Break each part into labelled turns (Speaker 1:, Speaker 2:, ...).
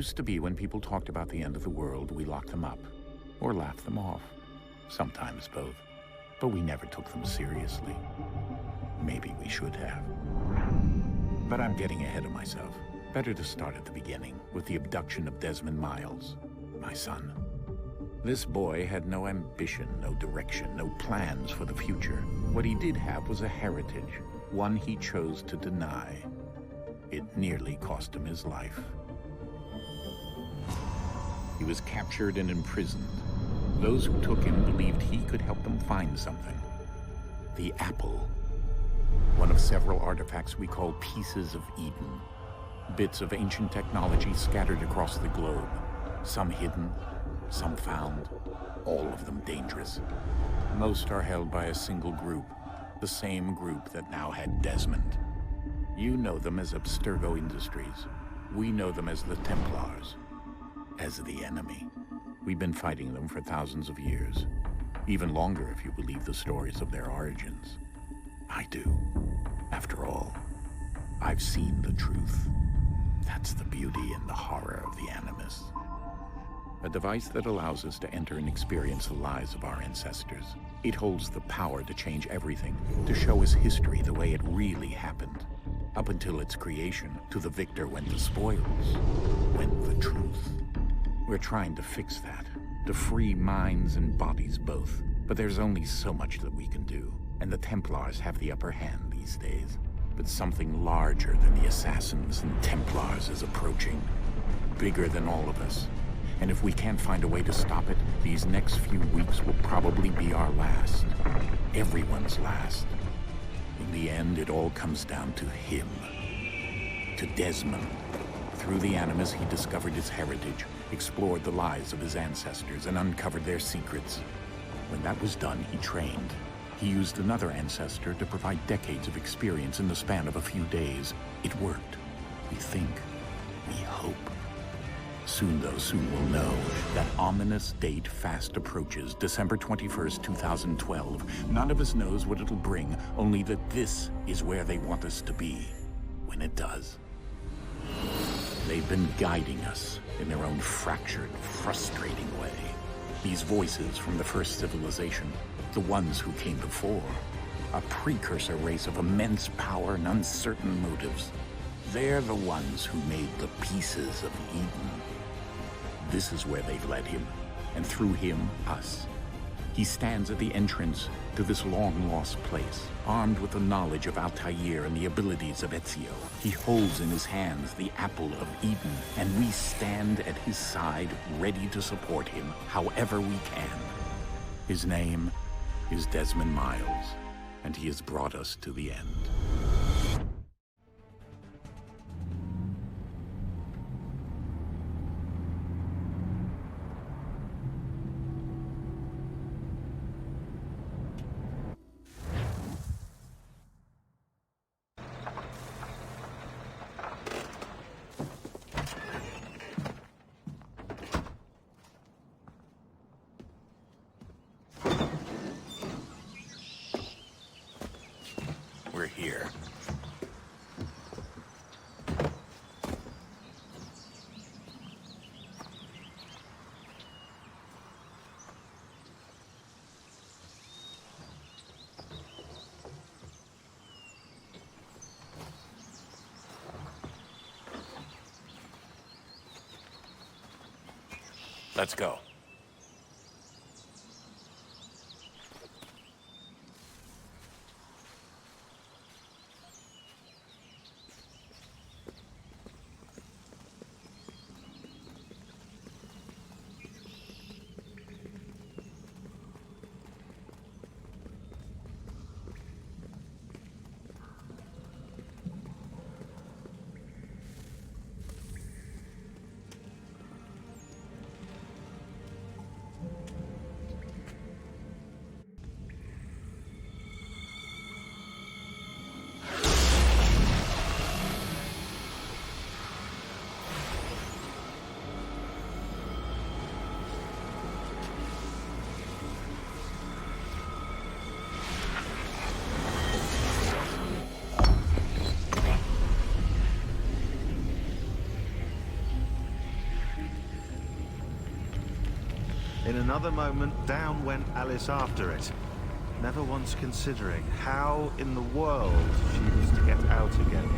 Speaker 1: Used to be when people talked about the end of the world, we locked them up, or laughed them off. Sometimes both. But we never took them seriously. Maybe we should have. But I'm getting ahead of myself. Better to start at the beginning, with the abduction of Desmond Miles, my son. This boy had no ambition, no direction, no plans for the future. What he did have was a heritage, one he chose to deny. It nearly cost him his life. He was captured and imprisoned. Those who took him believed he could help them find something. The apple. One of several artifacts we call pieces of Eden. Bits of ancient technology scattered across the globe. Some hidden, some found, all of them dangerous. Most are held by a single group, the same group that now had Desmond. You know them as Abstergo Industries. We know them as the Templars, as the enemy. We've been fighting them for thousands of years, even longer if you believe the stories of their origins. I do. After all, I've seen the truth. That's the beauty and the horror of the Animus. A device that allows us to enter and experience the lives of our ancestors. It holds the power to change everything, to show us history the way it really happened. Up until its creation, to the victor went the spoils, went the truth. We're trying to fix that, to free minds and bodies both. But there's only so much that we can do, and the Templars have the upper hand these days. But something larger than the Assassins and Templars is approaching, bigger than all of us. And if we can't find a way to stop it, these next few weeks will probably be our last. Everyone's last. In the end, it all comes down to him. To Desmond. Through the Animus, he discovered his heritage, explored the lives of his ancestors, and uncovered their secrets. When that was done, he trained. He used another ancestor to provide decades of experience in the span of a few days. It worked. We think. We hope. Soon, though, soon we'll know. That ominous date fast approaches, December 21st, 2012. None of us knows what it'll bring, only that this is where they want us to be, when it does. They've been guiding us in their own fractured, frustrating way. These voices from the first civilization, the ones who came before, a precursor race of immense power and uncertain motives. They're the ones who made the pieces of Eden. This is where they've led him, and through him, us. He stands at the entrance to this long-lost place, armed with the knowledge of Altair and the abilities of Ezio. He holds in his hands the apple of Eden, and we stand at his side, ready to support him however we can. His name is Desmond Miles, and he has brought us to the end. We're here. Let's go.
Speaker 2: In another moment, down went Alice after it, never once considering how in the world she was to get out again.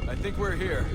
Speaker 3: I think we're here.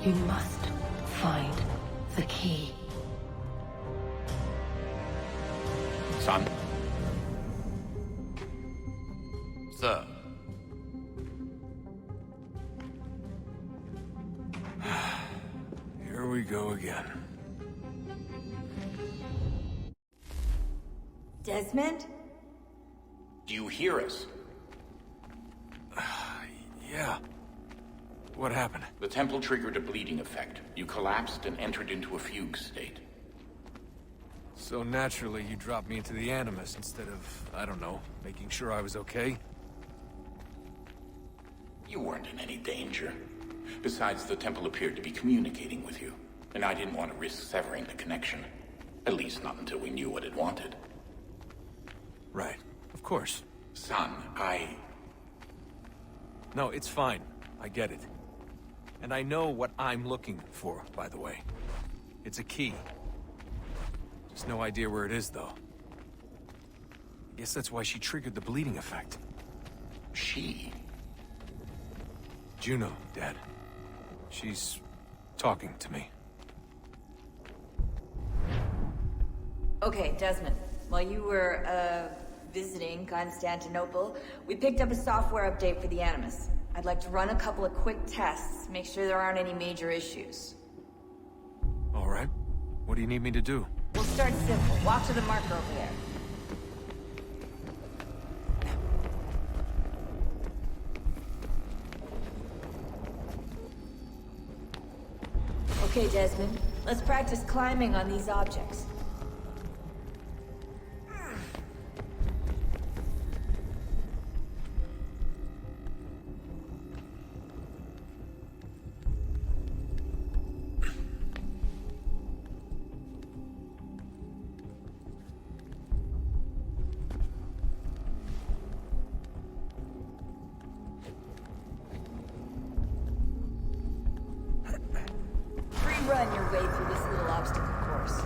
Speaker 4: You must find the key.
Speaker 1: Son?
Speaker 3: Sir. Here we go again.
Speaker 5: Desmond?
Speaker 1: Do you hear us?
Speaker 3: Yeah. What happened?
Speaker 1: The temple triggered a bleeding effect. You collapsed and entered into a fugue state.
Speaker 3: So naturally, you dropped me into the Animus instead of, I don't know, making sure I was okay?
Speaker 1: You weren't in any danger. Besides, the temple appeared to be communicating with you, and I didn't want to risk severing the connection. At least not until we knew what it wanted.
Speaker 3: Right. Of course.
Speaker 1: Son,
Speaker 3: No, it's fine. I get it. And I know what I'm looking for, by the way. It's a key. Just no idea where it is, though. Guess that's why she triggered the bleeding effect.
Speaker 1: She?
Speaker 3: Juno, Dad. She's talking to me.
Speaker 5: Okay, Desmond. While you were, visiting Constantinople, we picked up a software update for the Animus. I'd like to run a couple of quick tests, make sure there aren't any major issues.
Speaker 3: All right. What do you need me to do?
Speaker 5: We'll start simple. Walk to the marker over there. Okay, Desmond. Let's practice climbing on these objects. Run your way through this little obstacle course.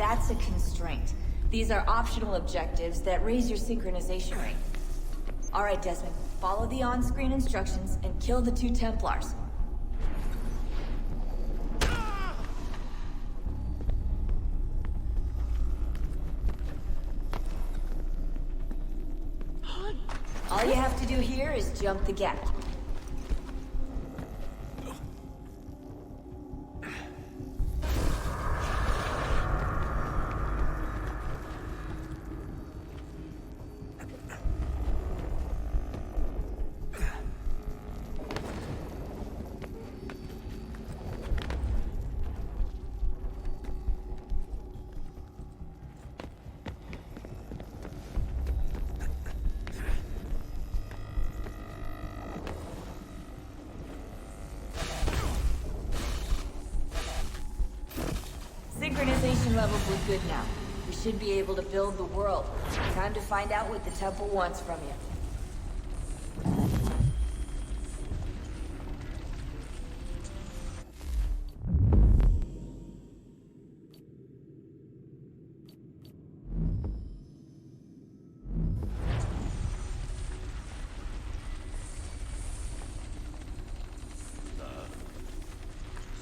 Speaker 5: that's a constraint. These are optional objectives that raise your synchronization rate. Alright, Desmond. Follow the on-screen instructions and kill the 2 Templars. All you have to do here is jump the gap. Synchronization levels look good now. We should be able to build the world. Time to find out what the temple wants from you.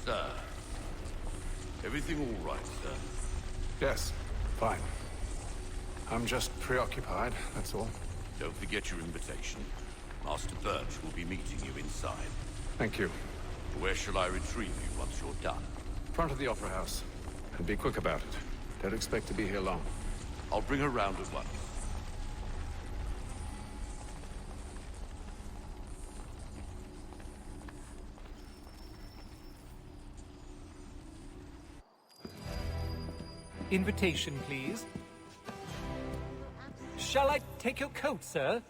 Speaker 6: Sir. Everything all right, sir?
Speaker 3: Yes, fine. I'm just preoccupied, that's all.
Speaker 6: Don't forget your invitation. Master Birch will be meeting you inside.
Speaker 3: Thank you.
Speaker 6: Where shall I retrieve you once you're done?
Speaker 3: Front of the Opera House. And be quick about it. Don't expect to be here long.
Speaker 6: I'll bring her round at once.
Speaker 7: Invitation, please. Shall I take your coat, sir?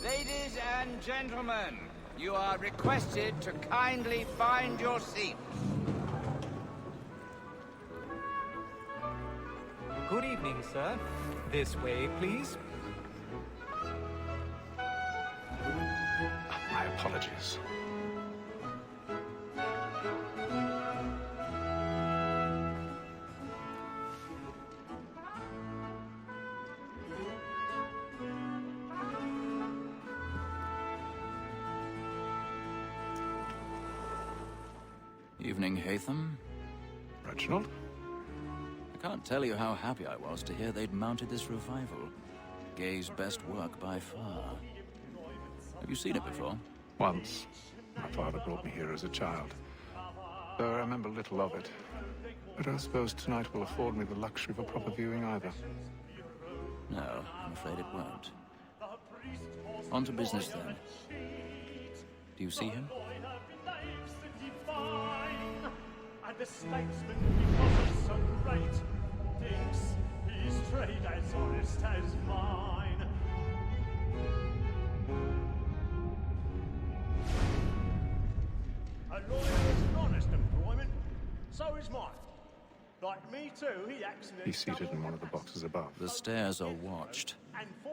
Speaker 8: Ladies and gentlemen, you are requested to kindly find your seats.
Speaker 7: Good evening, sir. This way, please.
Speaker 3: My apologies.
Speaker 9: Evening, Hatham.
Speaker 3: Reginald?
Speaker 9: I can't tell you how happy I was to hear they'd mounted this revival. Gay's best work by far. Have you seen it before?
Speaker 3: Once. My father brought me here as a child. Though I remember little of it. But I suppose tonight will afford me the luxury of a proper viewing either.
Speaker 9: No, I'm afraid it won't. On to business then. Do you see him?
Speaker 10: And the statesman, because he's so great, thinks his trade as honest as mine. A lawyer is an honest employment, so is mine. Like me too, he acts in
Speaker 3: He's seated in one of the boxes above.
Speaker 9: The stairs are watched.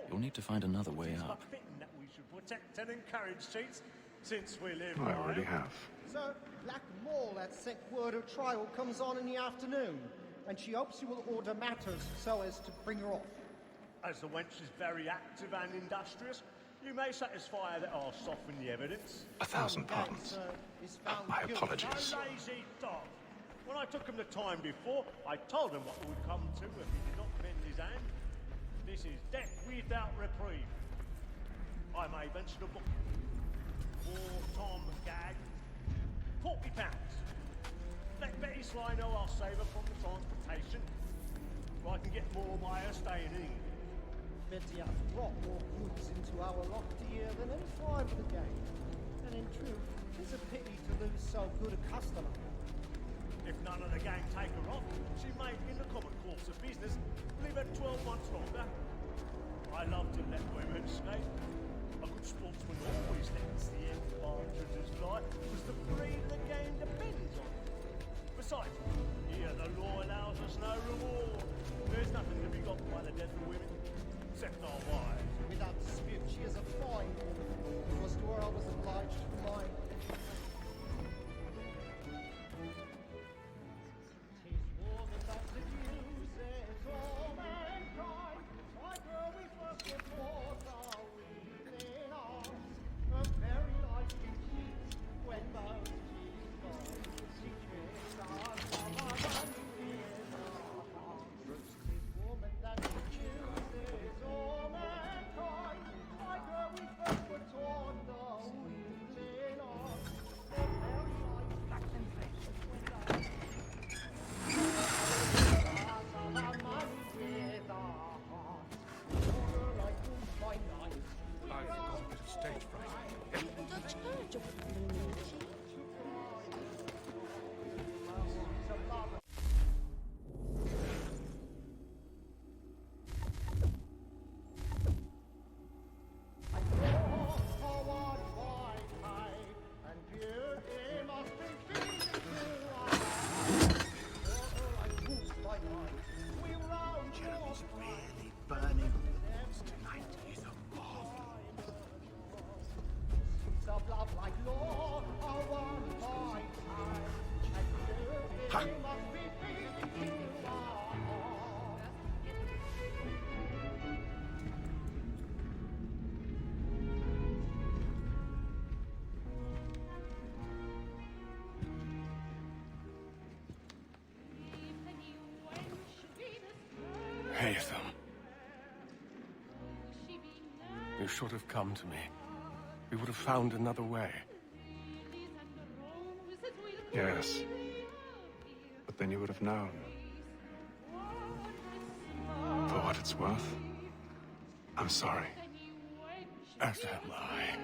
Speaker 9: You'll need to find another way up.
Speaker 10: That we should protect and encourage cheats, since we live
Speaker 3: I already have.
Speaker 11: So, Black Mall, that sick word of trial comes on in the afternoon, and she hopes you will order matters so as to bring her off.
Speaker 10: As the wench is very active and industrious, you may satisfy her that I'll soften the evidence.
Speaker 3: 1,000 pardons. My apologies.
Speaker 10: A lazy dog. When I took him the time before, I told him what would come to if he did not bend his hand. This is death without reprieve. I may venture to book you. For Tom Gag, £40. Let Betty Sly know I'll save her from the transportation, so I can get more by her staying in.
Speaker 11: Betty has brought more goods into our loft here than any time of the game. And in truth, it's a pity to lose so good a customer.
Speaker 10: If none of the gang take her off, she may, in the common course of business, live her 12 months longer. I love to let women skate. A good sportsman always lets the end partridges fly, because the breed of the game depends on it. Besides, here the law allows us no reward. There's nothing to be got by the death of women, except our wives.
Speaker 11: Without dispute, she is a fine woman.
Speaker 12: stage fright.
Speaker 10: Jeremy's really burning on the walls tonight. He's a marvel.
Speaker 11: Of love like Lord, a one by time. And you must be free to our
Speaker 12: Haytham. You should have come to me. We would have found another way. Yes. But then you would have known. For what it's worth, I'm sorry. As am I.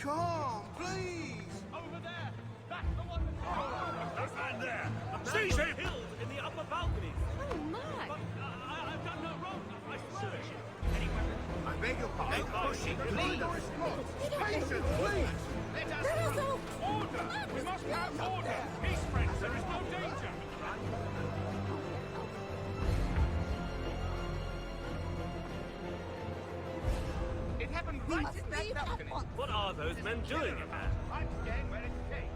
Speaker 10: Come, please!
Speaker 8: Over there! That's the one that's...
Speaker 10: Stand there!
Speaker 8: Seize him! Killed in the upper balcony!
Speaker 5: Oh my!
Speaker 8: I've done no wrong, I swear.
Speaker 10: I beg your pardon.
Speaker 8: Pushing, please!
Speaker 10: Patience, please!
Speaker 8: Let us go! Order! We must have order! Peace, friends, there is no danger! It happened right in that balcony. What are those men doing in there? I'm staying where it's safe.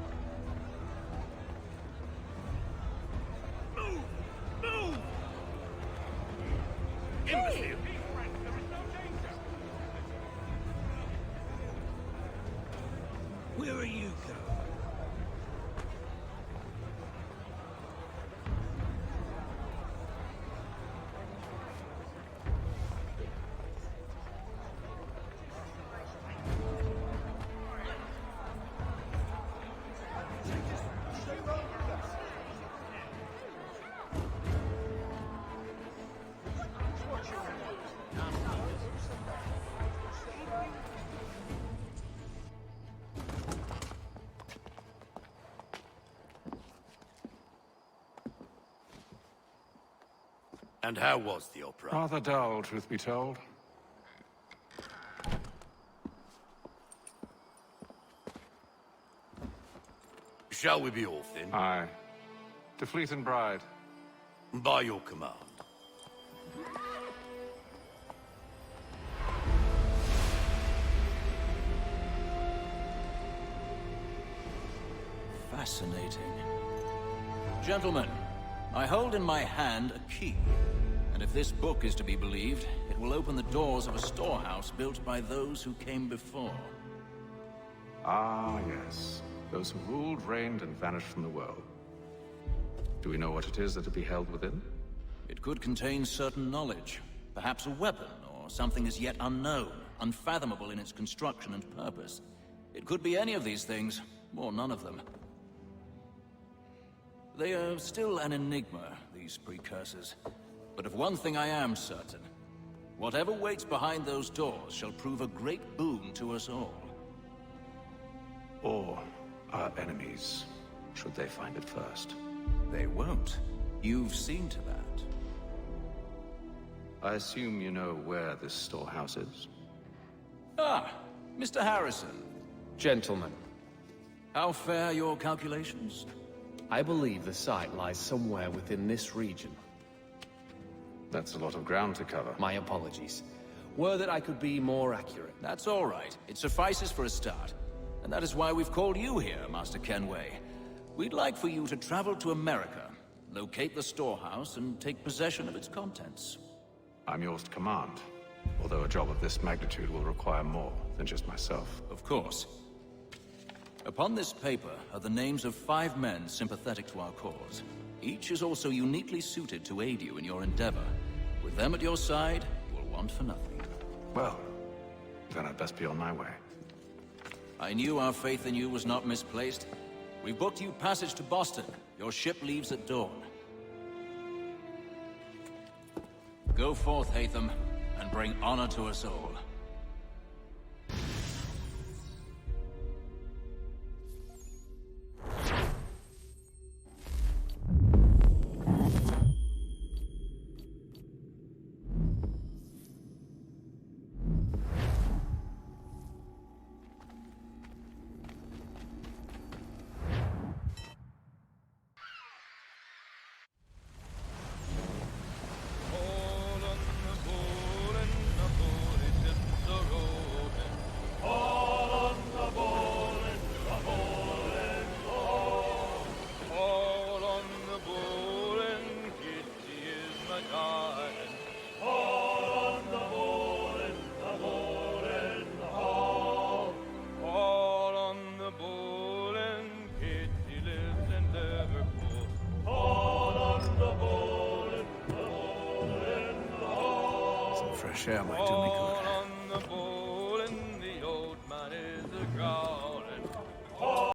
Speaker 8: Move! Move! Imbecile! Peace, friends, there is no danger. Where are you going?
Speaker 6: And how was the opera?
Speaker 12: Rather dull, truth be told.
Speaker 6: Shall we be off then?
Speaker 12: Aye. To Fleet and Bride.
Speaker 6: By your command.
Speaker 9: Fascinating. Gentlemen, I hold in my hand a key. And if this book is to be believed, it will open the doors of a storehouse built by those who came before.
Speaker 12: Ah, yes. Those who ruled, reigned, and vanished from the world. Do we know what it is that will be held within?
Speaker 9: It could contain certain knowledge. Perhaps a weapon, or something as yet unknown, unfathomable in its construction and purpose. It could be any of these things, or none of them. They are still an enigma, these precursors. But of one thing I am certain. Whatever waits behind those doors shall prove a great boon to us all.
Speaker 12: Or our enemies, should they find it first.
Speaker 9: They won't. You've seen to that.
Speaker 12: I assume you know where this storehouse is?
Speaker 9: Ah, Mr. Harrison.
Speaker 13: Gentlemen,
Speaker 9: How fare your calculations?
Speaker 13: I believe the site lies somewhere within this region.
Speaker 12: That's a lot of ground to cover.
Speaker 13: My apologies. Were that I could be more accurate.
Speaker 9: That's all right. It suffices for a start. And that is why we've called you here, Master Kenway. We'd like for you to travel to America, locate the storehouse, and take possession of its contents.
Speaker 12: I'm yours to command, although a job of this magnitude will require more than just myself.
Speaker 9: Of course. Upon this paper are the names of 5 men sympathetic to our cause. Each is also uniquely suited to aid you in your endeavor. With them at your side, you will want for nothing.
Speaker 12: Well, then I'd best be on my way.
Speaker 9: I knew our faith in you was not misplaced. We booked you passage to Boston. Your ship leaves at dawn. Go forth, Hatham, and bring honor to us all.
Speaker 3: Fresh air might do me good.